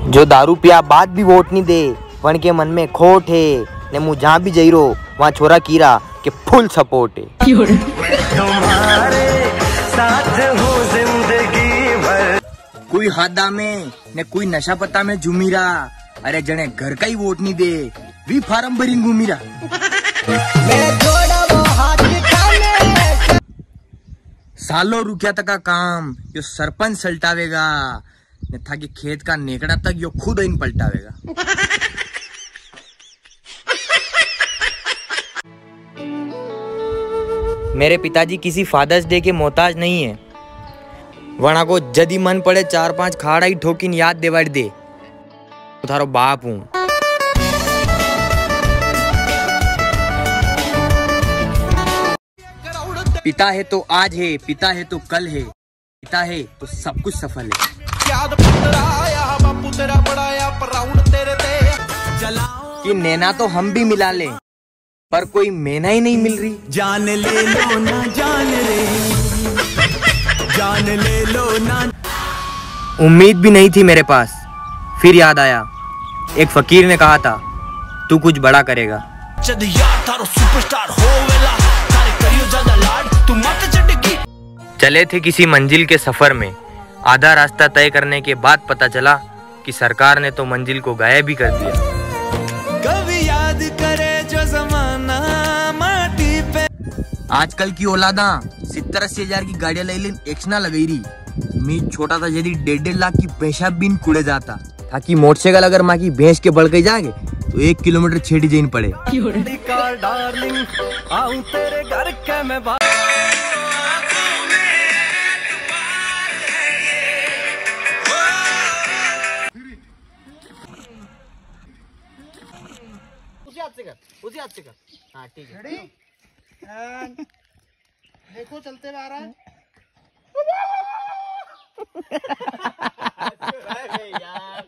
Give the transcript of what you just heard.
जो दारू पिया बाद भी वोट नहीं दे वन के मन में खोट है ने मुँह जहाँ भी जई रो वहाँ छोरा कीरा के फुल सपोर्ट है। तुम्हारे साथ हो जिंदगी भर। कोई हादा में ने कोई नशा पत्ता में झूमीरा, अरे जने घर का ही वोट नहीं दे वी फार्म भरी घूमीरा। सालों रुकिया तक का काम यो सरपंच सल्टावेगा ने था कि खेत का नेकड़ा तक यो खुद इन पलटावेगा। मेरे पिताजी किसी फादर्स डे के मोहताज नहीं है, वरना को जदी मन पड़े 4-5 खाड़ा ही ठोकिन याद देवाड़ दे थारो बाप हूँ। पिता है तो आज है, पिता है तो कल है, पिता है तो सब कुछ सफल है। कि नैना तो हम भी मिला लें पर कोई मैना ही नहीं मिल रही। जान ले लो ना जान रे, जान ले लो ना। उम्मीद भी नहीं थी मेरे पास, फिर याद आया एक फकीर ने कहा था तू कुछ बड़ा करेगा। चले थे किसी मंजिल के सफर में, आधा रास्ता तय करने के बाद पता चला कि सरकार ने तो मंजिल को गायब भी कर दिया। कभी याद करे जो ज़माना माटी पे। आजकल की औलादा 70-80 हजार की गाड़ियां ले लेन एक्शना लगई रही। मैं छोटा था यदि 1.5 लाख की भैंसा बिन कुड़े जाता ताकि मोटरसाइकिल अगर माँ की भैंस के बढ़ गई जागे तो 1 किलोमीटर छेड़ी जाइन पड़े। उसी हाथ से कर। हाँ ठीक है। देखो चलते आ रहा है। यार